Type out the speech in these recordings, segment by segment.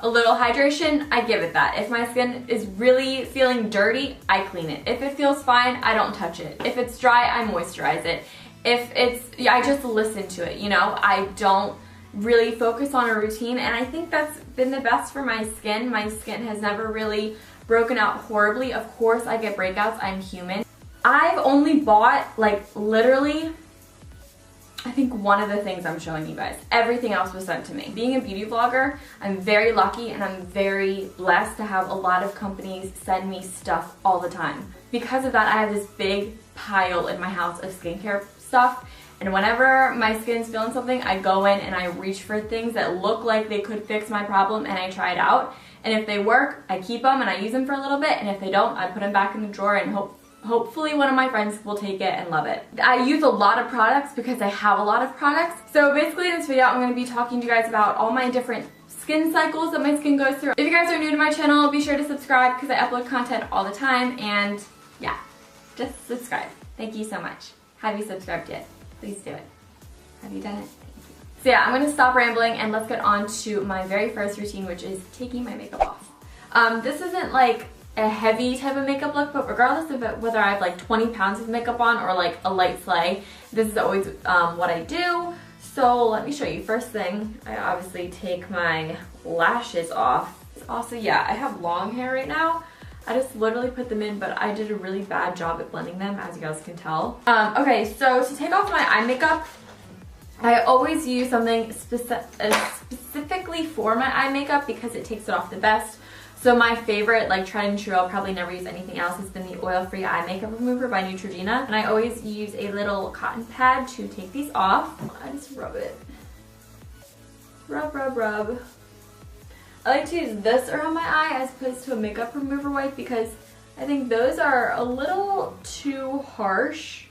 a little hydration, I give it that. If my skin is really feeling dirty, I clean it. If it feels fine, I don't touch it. If it's dry, I moisturize it. If it's, I just listen to it, you know? I don't really focus on a routine, and I think that's been the best for my skin. My skin has never really broken out horribly. Of course, I get breakouts, I'm human. I've only bought, like, literally, I think one of the things I'm showing you guys. Everything else was sent to me. Being a beauty vlogger, I'm very lucky and I'm very blessed to have a lot of companies send me stuff all the time. Because of that, I have this big pile in my house of skincare stuff, and whenever my skin's feeling something, I go in and I reach for things that look like they could fix my problem, and I try it out. And if they work, I keep them and I use them for a little bit, and if they don't, I put them back in the drawer and hopefully one of my friends will take it and love it. I use a lot of products because I have a lot of products. So basically in this video, I'm going to be talking to you guys about all my different skin cycles that my skin goes through. If you guys are new to my channel, be sure to subscribe because I upload content all the time, and yeah, just subscribe. Thank you so much. Have you subscribed yet? Please do it. Have you done it? Thank you. So yeah, I'm going to stop rambling and let's get on to my very first routine, which is taking my makeup off. This isn't like a heavy type of makeup look, but regardless of whether I have like 20 pounds of makeup on or like a light sleigh, this is always what I do. So let me show you. First thing, I obviously take my lashes off. Also, yeah, I have long hair right now. I just literally put them in, but I did a really bad job at blending them, as you guys can tell. Okay, so to take off my eye makeup, I always use something specifically for my eye makeup because it takes it off the best. So my favorite, like tried and true, I'll probably never use anything else, has been the oil-free eye makeup remover by Neutrogena. And I always use a little cotton pad to take these off. I just rub it. Rub, rub, rub. I like to use this around my eye as opposed to a makeup remover wipe because I think those are a little too harsh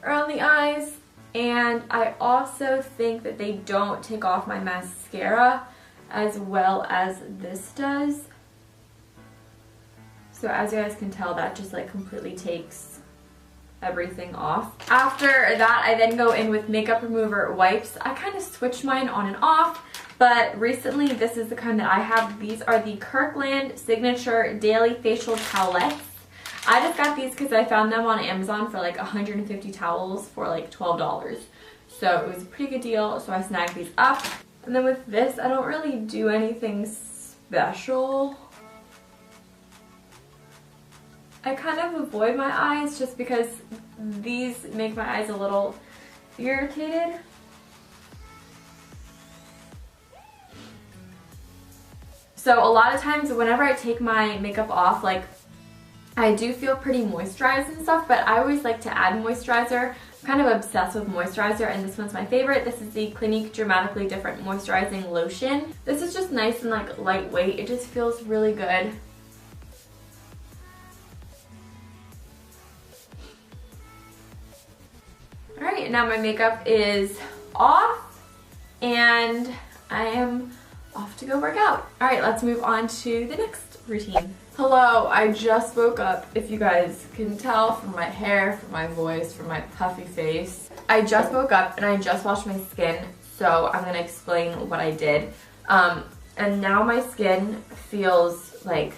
around the eyes. And I also think that they don't take off my mascara as well as this does. So as you guys can tell, that just like completely takes everything off. After that, I then go in with makeup remover wipes. I kind of switch mine on and off, but recently this is the kind that I have. These are the Kirkland Signature Daily Facial Towelettes. I just got these because I found them on Amazon for like 150 towels for like $12. So it was a pretty good deal, so I snagged these up. And then with this, I don't really do anything special. I kind of avoid my eyes just because these make my eyes a little irritated. So a lot of times whenever I take my makeup off, like I do feel pretty moisturized and stuff, but I always like to add moisturizer. I'm kind of obsessed with moisturizer, and this one's my favorite. This is the Clinique Dramatically Different Moisturizing Lotion. This is just nice and like lightweight. It just feels really good. Alright, now my makeup is off and I am off to go work out. Alright, let's move on to the next routine. Hello, I just woke up, if you guys can tell from my hair, from my voice, from my puffy face. I just woke up and I just washed my skin, so I'm going to explain what I did. And now my skin feels like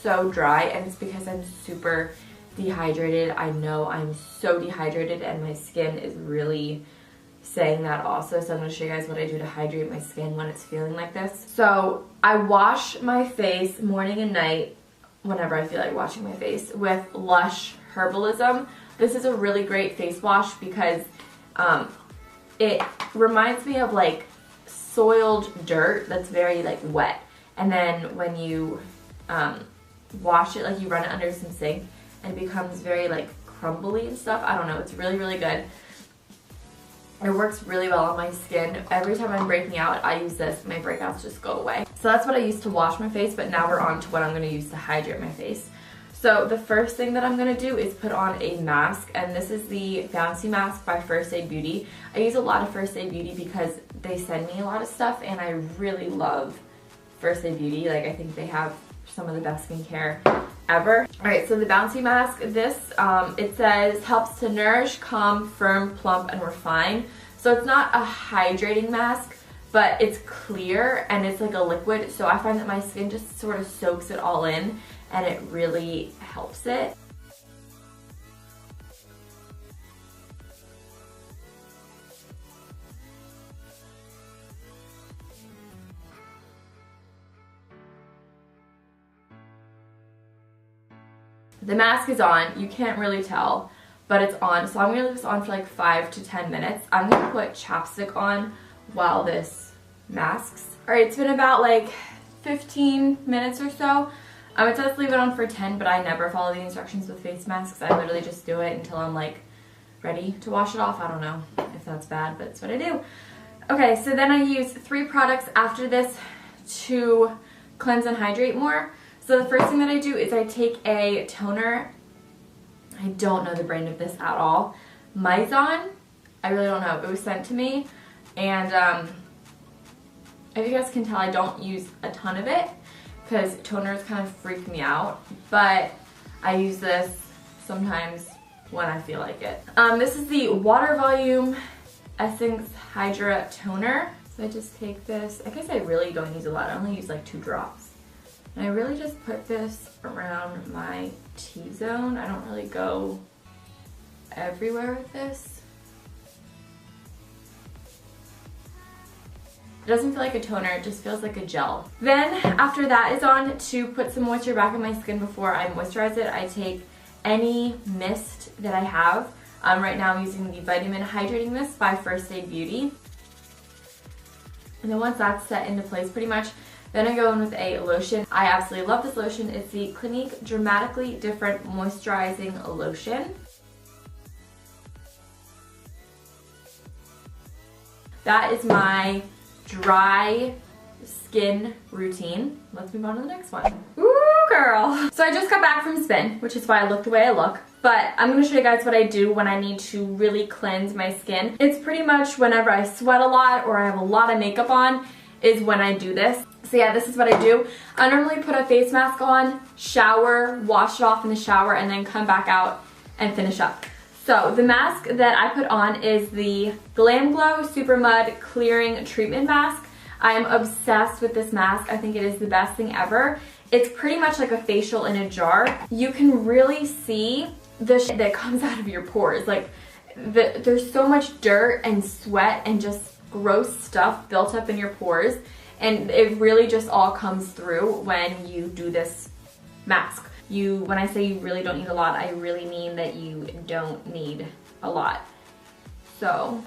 so dry, and it's because I'm super dehydrated. I know I'm so dehydrated and my skin is really saying that also, so I'm going to show you guys what I do to hydrate my skin when it's feeling like this. So I wash my face morning and night whenever I feel like washing my face with Lush Herbalism. This is a really great face wash because it reminds me of like soiled dirt that's very like wet, and then when you wash it, like you run it under some sink, and it becomes very like crumbly and stuff. I don't know, it's really, really good. It works really well on my skin. Every time I'm breaking out, I use this. My breakouts just go away. So that's what I use to wash my face, but now we're on to what I'm going to use to hydrate my face. So the first thing that I'm going to do is put on a mask, and this is the Bouncy Mask by First Aid Beauty. I use a lot of First Aid Beauty because they send me a lot of stuff, and I really love First Aid Beauty. Like, I think they have some of the best skincare ever. Alright, so the Bouncy Mask, this, it says, helps to nourish, calm, firm, plump, and refine. So it's not a hydrating mask, but it's clear and it's like a liquid, so I find that my skin just sort of soaks it all in and it really helps it. The mask is on, you can't really tell, but it's on, so I'm going to leave this on for like 5 to 10 minutes. I'm going to put chapstick on while this masks. Alright, it's been about like 15 minutes or so. It says leave it on for 10, but I never follow the instructions with face masks. I literally just do it until I'm like ready to wash it off. I don't know if that's bad, but it's what I do. Okay, so then I use 3 products after this to cleanse and hydrate more. So the first thing that I do is I take a toner. I don't know the brand of this at all. Mizon. I really don't know. It was sent to me. And if you guys can tell, I don't use a ton of it because toners kind of freak me out. But I use this sometimes when I feel like it. This is the Water Volume Essence Hydra Toner. So I just take this. I guess I really don't use a lot. I only use like 2 drops. And I really just put this around my T-zone. I don't really go everywhere with this. It doesn't feel like a toner, it just feels like a gel. Then after that is on, to put some moisture back in my skin before I moisturize it, I take any mist that I have. Right now I'm using the Vitamin Hydrating Mist by First Aid Beauty. And then once that's set into place pretty much, then I go in with a lotion. I absolutely love this lotion. It's the Clinique Dramatically Different Moisturizing Lotion. That is my dry skin routine. Let's move on to the next one. Ooh, girl. So I just got back from spin, which is why I look the way I look. But I'm going to show you guys what I do when I need to really cleanse my skin. It's pretty much whenever I sweat a lot or I have a lot of makeup on is when I do this. So yeah, this is what I do. I normally put a face mask on, shower, wash it off in the shower, and then come back out and finish up. So the mask that I put on is the Glam Glow Super Mud Clearing Treatment Mask. I am obsessed with this mask. I think it is the best thing ever. It's pretty much like a facial in a jar. You can really see the shit that comes out of your pores. Like, there's so much dirt and sweat and just gross stuff built up in your pores, and it really just all comes through when you do this mask. When I say you really don't need a lot, I really mean that you don't need a lot. So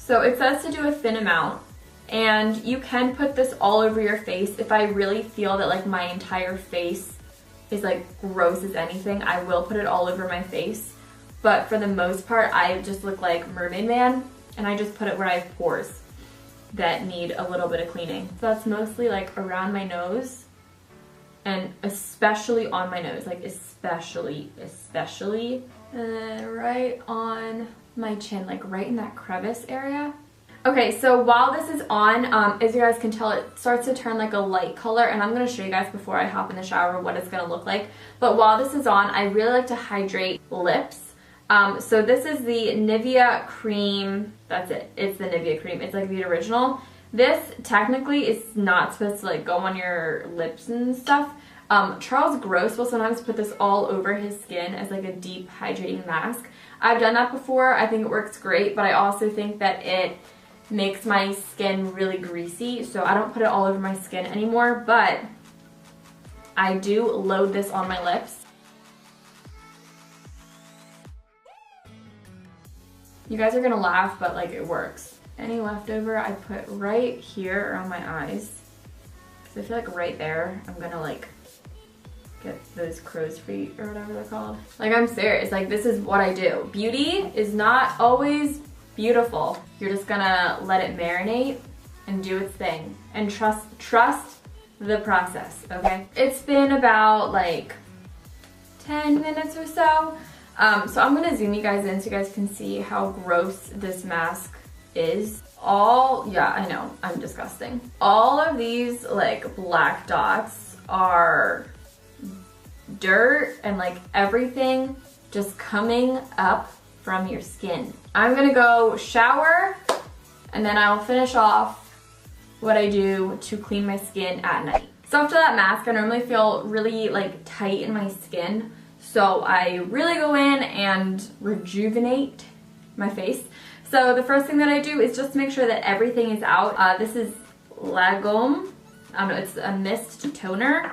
it says to do a thin amount, and you can put this all over your face. If I really feel that like my entire face is like gross as anything, I will put it all over my face. But for the most part, I just look like Mermaid Man, and I just put it where I have pores that need a little bit of cleaning. So that's mostly like around my nose, and especially on my nose, like especially right on my chin, like right in that crevice area. Okay, so while this is on, as you guys can tell, it starts to turn like a light color, and I'm going to show you guys before I hop in the shower what it's going to look like. But while this is on, I really like to hydrate lips. So this is the Nivea cream. That's it. It's the Nivea cream. It's like the original. This technically is not supposed to like go on your lips and stuff. Charles Gross will sometimes put this all over his skin as like a deep hydrating mask. I've done that before. I think it works great, but I also think that it makes my skin really greasy, so I don't put it all over my skin anymore, but I do load this on my lips. You guys are gonna laugh, but like it works. Any leftover I put right here around my eyes, because I feel like right there I'm gonna like get those crow's feet or whatever they're called. Like, I'm serious, like this is what I do. Beauty is not always beautiful. You're just gonna let it marinate and do its thing, and trust the process, okay? It's been about like 10 minutes or so. So I'm gonna zoom you guys in so you guys can see how gross this mask is. Yeah, I know, I'm disgusting. All of these like black dots are dirt and like everything just coming up from your skin. I'm gonna go shower, and then I'll finish off what I do to clean my skin at night. So after that mask, I normally feel really like tight in my skin. So I really go in and rejuvenate my face. So the first thing that I do is just to make sure that everything is out. This is Lagom. It's a mist toner.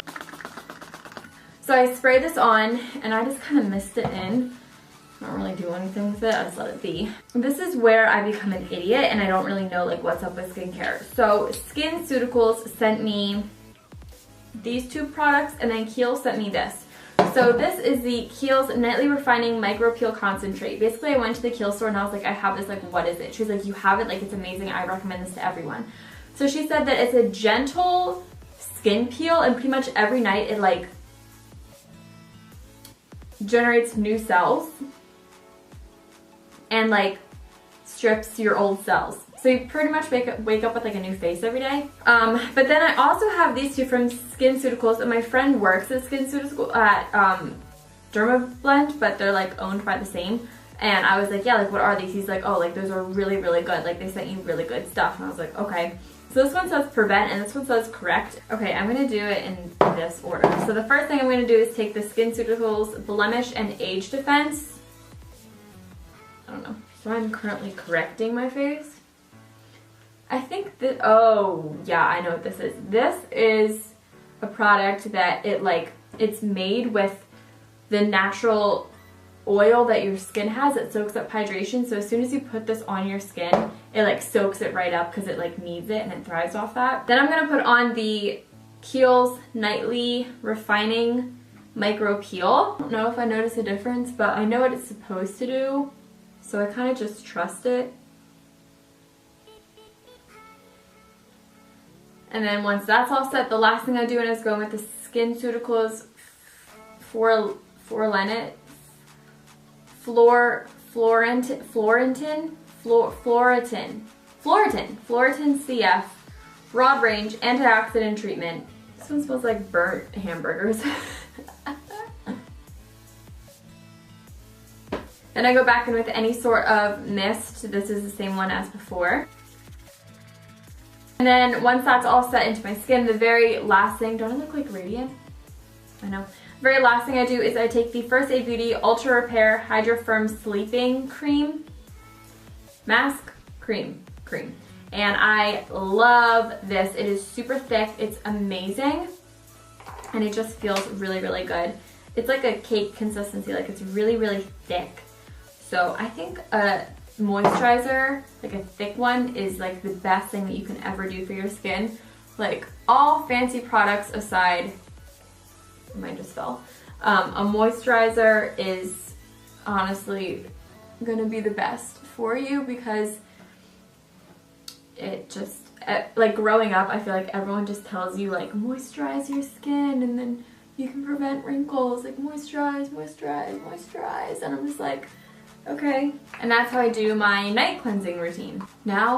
So I spray this on and I just kind of mist it in. I don't really do anything with it, I just let it be. This is where I become an idiot and I don't really know like what's up with skincare. So SkinCeuticals sent me these two products, and then Kiehl's sent me this. So this is the Kiehl's Nightly Refining Micro Peel Concentrate. Basically, I went to the Kiehl's store and I was like, I have this, like, what is it? She's like, you have it, like, it's amazing, I recommend this to everyone. So she said that it's a gentle skin peel, and pretty much every night it, like, generates new cells and, like, strips your old cells. So you pretty much wake up with like a new face every day. But then I also have these two from SkinCeuticals, and my friend works at SkinCeuticals at Dermablend, but they're like owned by the same. And I was like, yeah, like what are these? He's like, oh, like those are really, really good. Like they sent you really good stuff. And I was like, okay. So this one says prevent and this one says correct. Okay, I'm gonna do it in this order. So the first thing I'm gonna do is take the SkinCeuticals Blemish and Age Defense. I don't know. So I'm currently correcting my face. I think that, oh yeah, I know what this is. This is a product that it's made with the natural oil that your skin has. It soaks up hydration, so as soon as you put this on your skin, it like soaks it right up because it like needs it and it thrives off that. Then I'm gonna put on the Kiehl's Nightly Refining Micro Peel. I don't know if I notice a difference, but I know what it's supposed to do, so I kind of just trust it. And then once that's all set, the last thing I do is go in with the SkinCeuticals Florentin CF Broad Range Antioxidant Treatment. This one smells like burnt hamburgers. Then I go back in with any sort of mist. This is the same one as before. And then once that's all set into my skin, the very last thing, don't I look like radiant? I know. The very last thing I do is I take the First Aid Beauty Ultra Repair Hydro Firm Sleeping Cream. Mask? Cream. And I love this. It is super thick. It's amazing. And it just feels really, really good. It's like a cake consistency. Like it's really, really thick. So I think a moisturizer, like a thick one, is like the best thing that you can ever do for your skin. Like all fancy products aside, mine just fell. A moisturizer is honestly gonna be the best for you because it just, like growing up, I feel like everyone just tells you like moisturize your skin and then you can prevent wrinkles, like moisturize, moisturize, moisturize, and I'm just like, okay. And that's how I do my night cleansing routine. Now